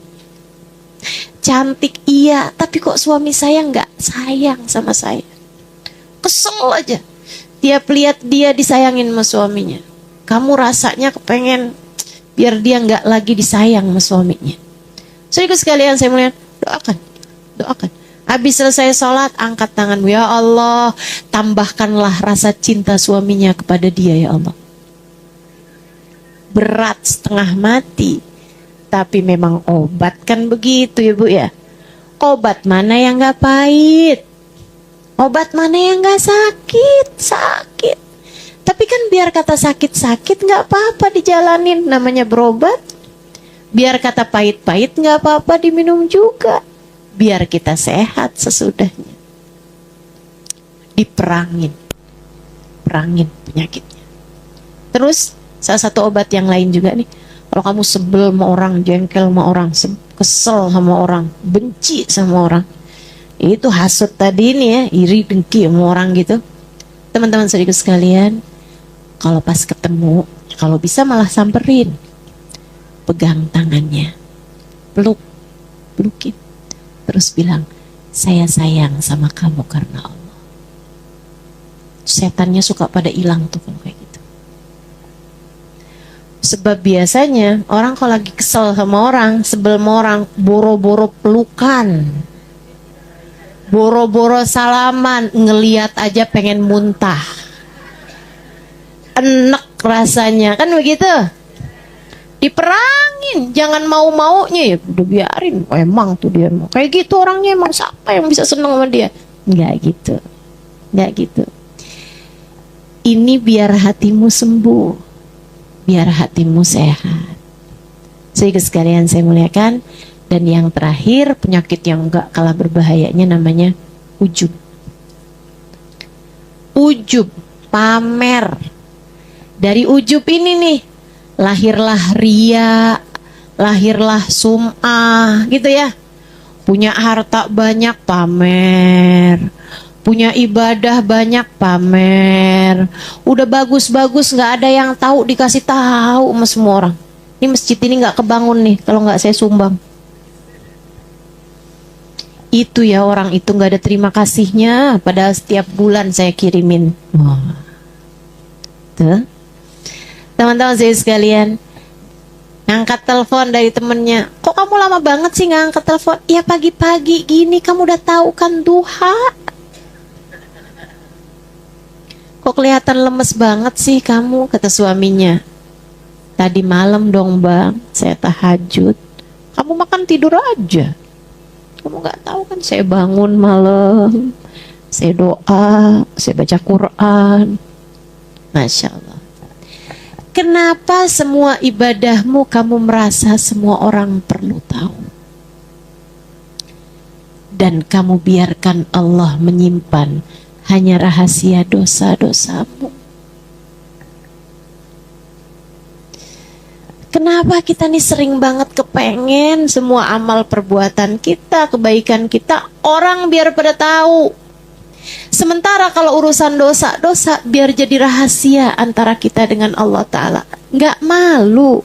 Cantik iya, tapi kok suami saya nggak sayang sama saya. Kesel aja. Tiap lihat dia disayangin sama suaminya. Kamu rasanya kepengen biar dia nggak lagi disayang sama suaminya. Saudara sekalian saya melihat doakan. Habis selesai sholat angkat tanganmu ya Allah, tambahkanlah rasa cinta suaminya kepada dia ya Allah. Berat setengah mati. Tapi memang obat kan begitu ya bu ya. Obat mana yang gak pahit, obat mana yang gak sakit. Tapi kan biar kata sakit-sakit gak apa-apa dijalanin, namanya berobat. Biar kata pahit-pahit gak apa-apa diminum juga. Biar kita sehat sesudahnya. Diperangin penyakitnya. Terus salah satu obat yang lain juga nih. Kalau kamu sebel sama orang, jengkel sama orang, kesel sama orang, benci sama orang, itu hasut tadi nih ya, iri dengki sama orang gitu. Teman-teman saudara sekalian, kalau pas ketemu, kalau bisa malah samperin, pegang tangannya, pelukin, terus bilang, saya sayang sama kamu karena Allah. Setannya suka pada hilang tuh kalau kayak gitu. Sebab biasanya orang kalau lagi kesel sama orang, sebel sama orang, boro-boro pelukan, boro-boro salaman, ngeliat aja pengen muntah, enek rasanya, kan begitu. Diperangin, jangan mau-maunya ya, udah biarin. Emang tuh dia mau kayak gitu orangnya, emang siapa yang bisa seneng sama dia? Enggak gitu. Ini biar hatimu sembuh, biar hatimu sehat. Sehingga sekalian saya muliakan. Dan yang terakhir, penyakit yang enggak kalah berbahayanya namanya ujub. Ujub, pamer. Dari ujub ini nih, lahirlah ria, lahirlah sum'ah, gitu ya. Punya harta banyak, pamer. Punya ibadah banyak, pamer. Udah bagus-bagus gak ada yang tahu, dikasih tahu sama semua orang. Ini masjid ini gak kebangun nih kalau gak saya sumbang. Itu ya, orang itu gak ada terima kasihnya. Padahal setiap bulan saya kirimin. Wah. Tuh. Teman-teman saya sekalian, ngangkat telepon dari temennya. Kok kamu lama banget sih ngangkat telepon? Ya pagi-pagi gini, kamu udah tahu kan duha. Kok kelihatan lemes banget sih kamu, kata suaminya. Tadi malam dong bang, saya tahajud. Kamu makan tidur aja. Kamu gak tahu kan saya bangun malam, saya doa, saya baca Quran. Masya Allah. Kenapa semua ibadahmu kamu merasa semua orang perlu tahu? Dan kamu biarkan Allah menyimpan hanya rahasia dosa-dosamu. Kenapa kita nih sering banget kepengen semua amal perbuatan kita, kebaikan kita, orang biar pada tahu. Sementara kalau urusan dosa-dosa biar jadi rahasia antara kita dengan Allah Ta'ala. Nggak malu.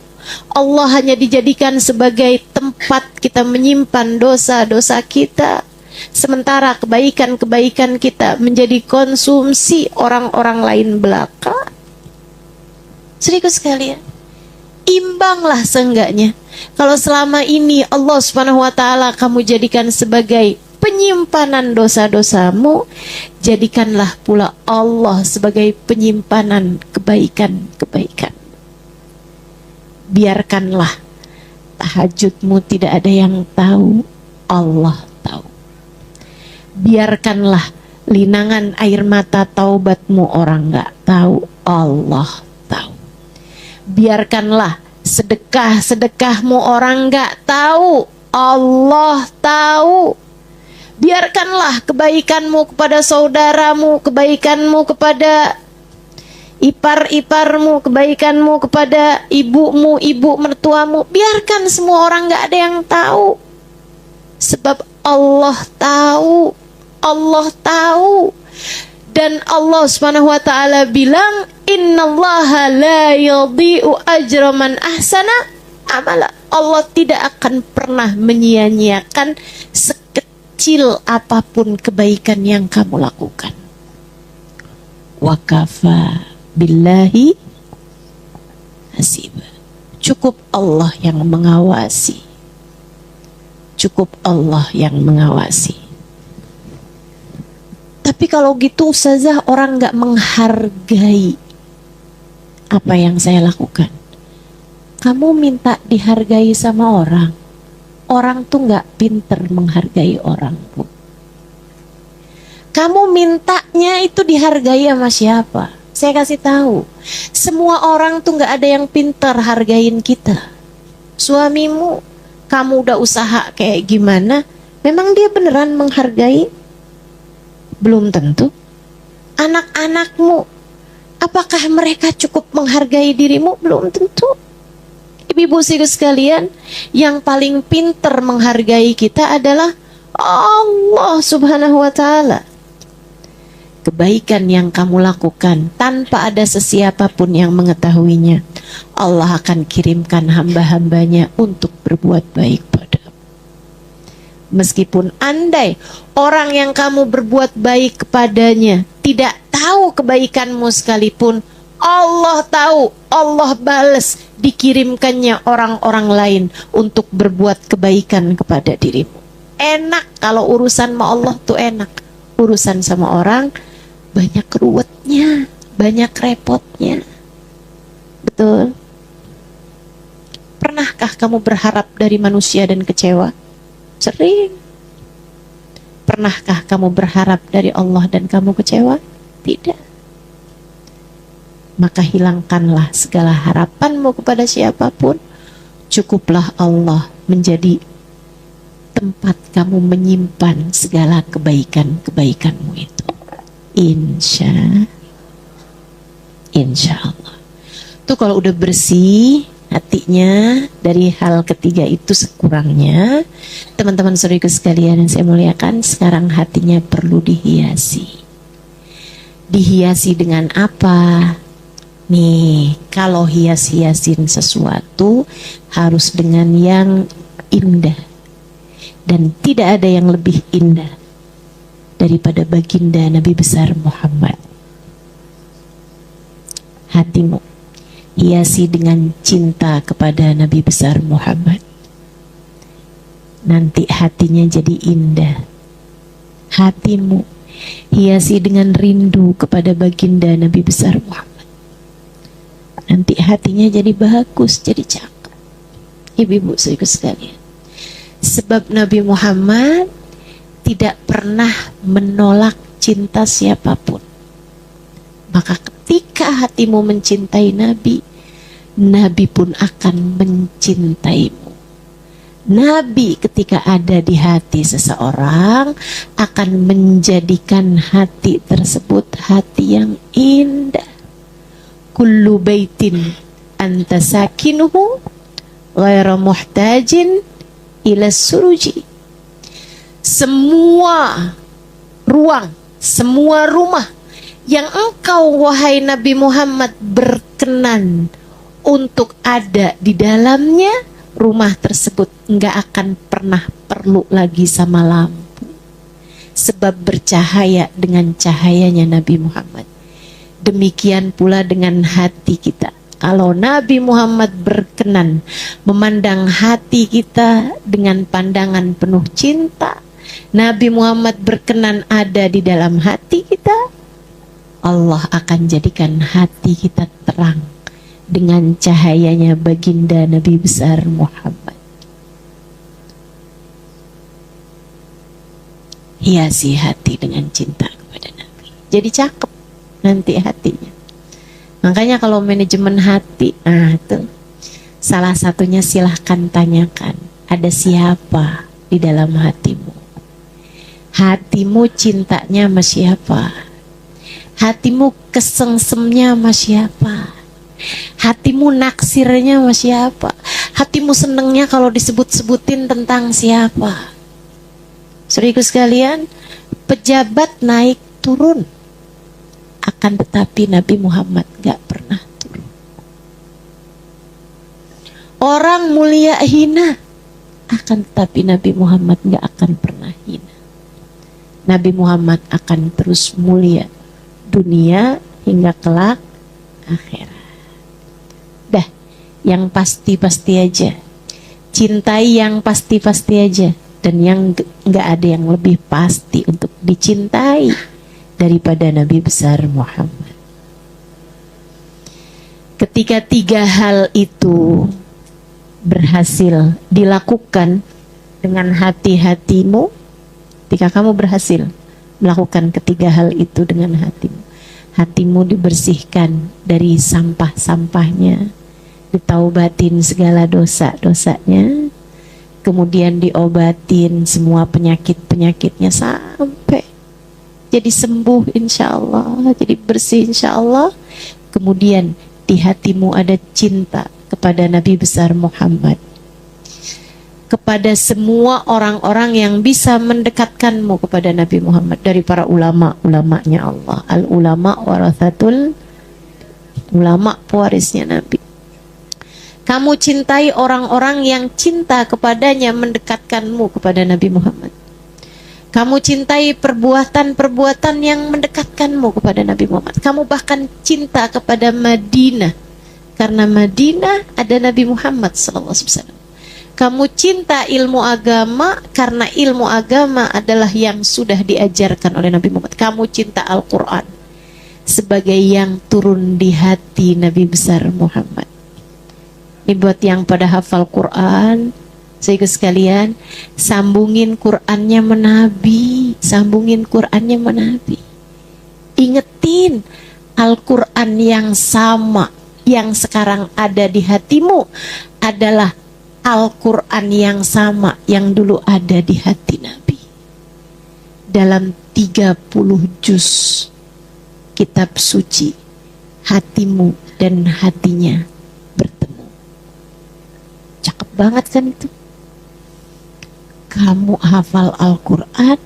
Allah hanya dijadikan sebagai tempat kita menyimpan dosa-dosa kita. Sementara kebaikan-kebaikan kita menjadi konsumsi orang-orang lain belaka. Serius sekalian, imbanglah seenggaknya. Kalau selama ini Allah Subhanahu wa Ta'ala kamu jadikan sebagai penyimpanan dosa-dosamu, jadikanlah pula Allah sebagai penyimpanan kebaikan-kebaikan. Biarkanlah tahajudmu tidak ada yang tahu, Allah tahu. Biarkanlah linangan air mata taubatmu orang gak tahu, Allah tahu. Biarkanlah sedekah-sedekahmu orang gak tahu, Allah tahu. Biarkanlah kebaikanmu kepada saudaramu, kebaikanmu kepada ipar-iparmu, kebaikanmu kepada ibumu, ibu mertuamu. Biarkan semua orang gak ada yang tahu. Sebab Allah tahu. Allah tahu. Dan Allah Subhanahu wa Ta'ala bilang, innallaha la yadhi'u ajra man ahsana amala. Allah tidak akan pernah menyia-nyiakan sekecil apapun kebaikan yang kamu lakukan. Wa kafa billahi hasiba. Cukup Allah yang mengawasi. Cukup Allah yang mengawasi. Tapi kalau gitu Ustazah, orang gak menghargai apa yang saya lakukan. Kamu minta dihargai sama orang. Orang tuh gak pinter menghargai orang, Bu. Kamu mintanya itu dihargai sama siapa? Saya kasih tahu, semua orang tuh gak ada yang pinter hargain kita. Suamimu, kamu udah usaha kayak gimana, memang dia beneran menghargai? Belum tentu. Anak-anakmu, apakah mereka cukup menghargai dirimu? Belum tentu. Ibu-ibu sekalian, yang paling pinter menghargai kita adalah Allah Subhanahu wa Ta'ala. Kebaikan yang kamu lakukan tanpa ada sesiapapun yang mengetahuinya, Allah akan kirimkan hamba-hambanya untuk berbuat baik padamu. Meskipun andai orang yang kamu berbuat baik kepadanya tidak tahu kebaikanmu sekalipun, Allah tahu, Allah balas, dikirimkannya orang-orang lain untuk berbuat kebaikan kepada dirimu. Enak kalau urusan sama Allah tuh enak. Urusan sama orang banyak ruwetnya, banyak repotnya. Betul? Pernahkah kamu berharap dari manusia dan kecewa? Sering. Pernahkah kamu berharap dari Allah dan kamu kecewa? Tidak. Maka hilangkanlah segala harapanmu kepada siapapun. Cukuplah Allah menjadi tempat kamu menyimpan segala kebaikan-kebaikanmu itu. Insya Allah. Tuh kalau udah bersih hatinya dari hal ketiga itu sekurangnya, teman-teman saudaraku sekalian yang saya muliakan, sekarang hatinya perlu dihiasi. Dihiasi dengan apa? Nih, kalau hias-hiasin sesuatu harus dengan yang indah. Dan tidak ada yang lebih indah daripada baginda Nabi besar Muhammad. Hatimu hiasi dengan cinta kepada Nabi besar Muhammad. Nanti hatinya jadi indah. Hatimu hiasi dengan rindu kepada baginda Nabi besar Muhammad. Nanti hatinya jadi bagus, jadi cakep. Ibu-ibu sekalian. Sebab Nabi Muhammad tidak pernah menolak cinta siapapun. Maka ketika hatimu mencintai Nabi, Nabi pun akan mencintaimu. Nabi ketika ada di hati seseorang akan menjadikan hati tersebut hati yang indah. Kullu baitin anta sakinuhu ghaira muhtajin ila suruji. Semua ruang, semua rumah yang engkau wahai Nabi Muhammad berkenan untuk ada di dalamnya, rumah tersebut enggak akan pernah perlu lagi sama lampu, sebab bercahaya dengan cahayanya Nabi Muhammad. Demikian pula dengan hati kita. Kalau Nabi Muhammad berkenan memandang hati kita dengan pandangan penuh cinta, Nabi Muhammad berkenan ada di dalam hati kita, Allah akan jadikan hati kita terang dengan cahayanya baginda Nabi besar Muhammad. Hiasi hati dengan cinta kepada Nabi. Jadi cakep nanti hatinya. Makanya kalau manajemen hati, itu salah satunya silahkan tanyakan, ada siapa di dalam hatimu? Hatimu cintanya sama siapa? Hatimu kesengsemnya sama siapa? Hatimu naksirnya sama siapa? Hatimu senengnya kalau disebut-sebutin tentang siapa? Saudaraku sekalian, pejabat naik turun, akan tetapi Nabi Muhammad gak pernah turun. Orang mulia hina, akan tetapi Nabi Muhammad gak akan pernah hina. Nabi Muhammad akan terus mulia dunia hingga kelak akhirat. Dah, yang pasti-pasti aja, cintai yang pasti-pasti aja, dan yang gak ada yang lebih pasti untuk dicintai daripada Nabi besar Muhammad. Ketika tiga hal itu berhasil dilakukan dengan hati-hatimu, ketika kamu berhasil melakukan ketiga hal itu dengan hatimu, hatimu dibersihkan dari sampah-sampahnya, ditaubatin segala dosa-dosanya, kemudian diobatin semua penyakit-penyakitnya sampai jadi sembuh insya Allah, jadi bersih insya Allah. Kemudian di hatimu ada cinta kepada Nabi besar Muhammad, kepada semua orang-orang yang bisa mendekatkanmu kepada Nabi Muhammad dari para ulama-ulamanya Allah. Al-ulama warathatul, ulama pewarisnya Nabi. Kamu cintai orang-orang yang cinta kepadanya mendekatkanmu kepada Nabi Muhammad. Kamu cintai perbuatan-perbuatan yang mendekatkanmu kepada Nabi Muhammad. Kamu bahkan cinta kepada Madinah, karena Madinah ada Nabi Muhammad SAW. Kamu cinta ilmu agama karena ilmu agama adalah yang sudah diajarkan oleh Nabi Muhammad. Kamu cinta Al-Quran sebagai yang turun di hati Nabi besar Muhammad. Ini buat yang pada hafal Quran, saudara sekalian, sambungin Qurannya menabi, sambungin Qurannya menabi. Ingetin Al-Quran yang sama yang sekarang ada di hatimu adalah Al-Quran yang sama yang dulu ada di hati Nabi. Dalam 30 juz kitab suci, hatimu dan hatinya bertemu. Cakep banget kan itu? Kamu hafal Al-Quran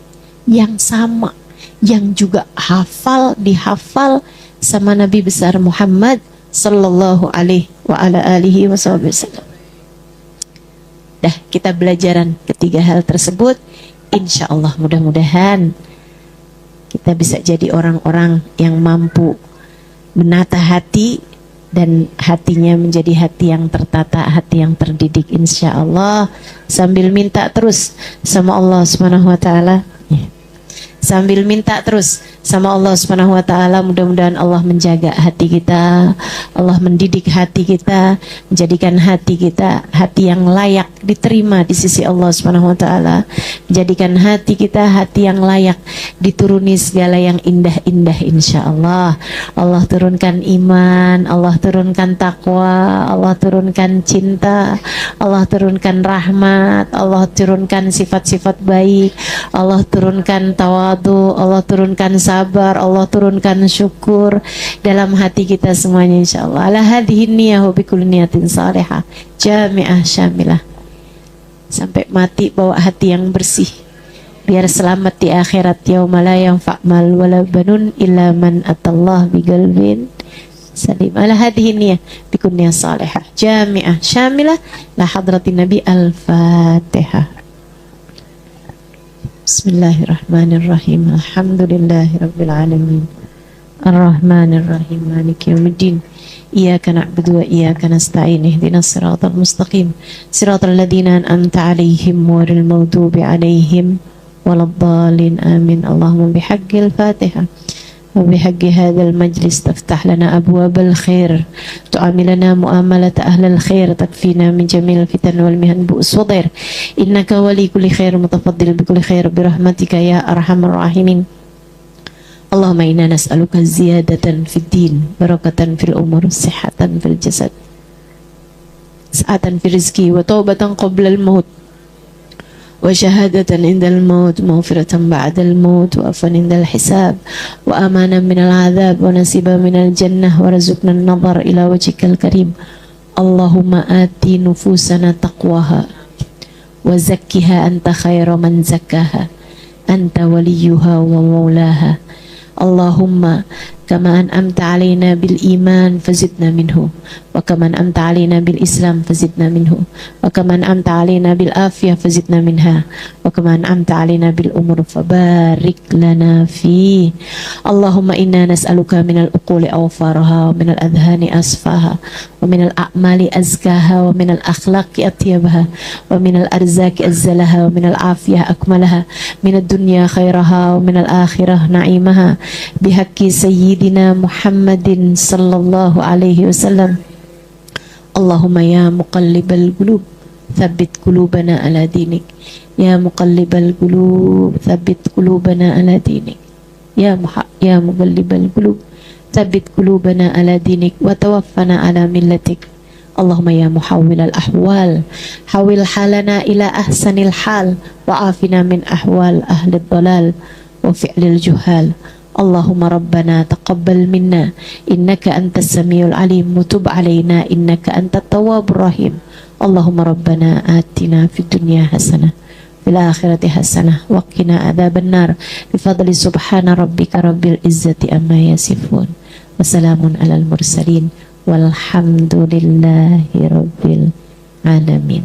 yang sama, yang juga dihafal sama Nabi besar Muhammad sallallahu alaihi wa ala alihi wasallam. Dah, kita belajaran ketiga hal tersebut, insya Allah mudah-mudahan kita bisa jadi orang-orang yang mampu menata hati dan hatinya menjadi hati yang tertata, hati yang terdidik insya Allah, sambil minta terus sama Allah Subhanahu wa ta'ala. sambil minta terus sama Allah Subhanahu wa taala, mudah-mudahan Allah menjaga hati kita, Allah mendidik hati kita, menjadikan hati kita hati yang layak diterima di sisi Allah Subhanahu wa taala, menjadikan hati kita hati yang layak dituruni segala yang indah-indah insyaallah. Allah turunkan iman, Allah turunkan takwa, Allah turunkan cinta, Allah turunkan rahmat, Allah turunkan sifat-sifat baik, Allah turunkan tawadu, Allah turunkan sabar, Allah turunkan syukur dalam hati kita semuanya insyaallah. Ala hadhihi niyyah wa bikulli niyatin salihah jami'ah syamilah. Sampai mati bawa hati yang bersih, biar selamat di akhirat, yauma la yanfa' mal wala banun illa man atallah biqalbin salim. Ala hadhihi niyyah bikulli niyyah salihah jami'ah syamilah la hadratin nabi. Al-Fatihah. Bismillahirrahmanirrahim. Alhamdulillahirabbil alamin. Ar-Rahmanir-Rahim. Maliki yaumiddin. Iyyaka na'budu wa iyyaka nasta'in. Ihdinas siratal mustaqim. Siratal ladzina an'amta 'alaihim ghairil maghdubi 'alaihim waladdallin. Amin. Allahumma bihaqqil Fatihah wa bihaqqi hadzal majlis taftah lana abwabal khair, tu'amilana mu'amalat ahlal khair, takfina min jamil fitan wal mihan bu'us wadir. Innaka wali kulli khair mutafaddil bi kulli khair bi rahmatika ya arhamar rahimin. Allahumma inna nas'aluka ziyadatan fid din, barakatan fil umur, sihhatan fil jasad, sa'atan fil rizki, wa taubatan qabla al maut, wa syahadatan indal maut, maghfiratan ba'dal maut, wa afan indal hisab, wa amanan minal azab, wa nasiban minal jannah, wa razukna an-nazar ila wajhikal karim. Allahumma ati nufusana taqwaha wa zakkiha anta khairu man zakkaha, anta waliyuha wa maulaha. Allahumma kama an'amta alaina bil iman fazidna minhu, wa kama an'amta alaina bil islam fazidna minhu, wa kama an'amta alaina bil afiyah fazidna minha, wa kama an'amta alaina bil umur fabarik lana fi. Allahumma inna nas'aluka minal uquli awfaraha, wa minal adhani asfaha, wa minal a'mali azkaha, wa minal akhlaqi atyabaha, wa minal arzaki azzalaha, wa minal afiyah akmalaha, minad dunya khairaha, wa minal akhirah na'imaha, bihaqqi sayyidina Muhammadin sallallahu alaihi wasallam. Allahumma ya muqallibal qulub tsabbit qulubana ala dinik, ya muqallibal qulub tsabbit qulubana ala dinik, ya muqallibal qulub tsabbit qulubana ala dinik, wa tawaffana ala millatik. Allahumma ya muhawwilal ahwal hawil halana ila ahsanil hal, wa afina min ahwal ahli dhalal wa fi'lil juhal. Allahumma rabbana taqabbal minna innaka antas samiul alim, wa tub alaina innaka antat tawwabur rahim. Allahumma rabbana atina fid dunya hasanah fil akhirati hasanah wa qina adzaban nar bi fadli subhana rabbika rabbil izzati amma yasifun, wa salamun alal mursalin walhamdulillahi rabbil alamin.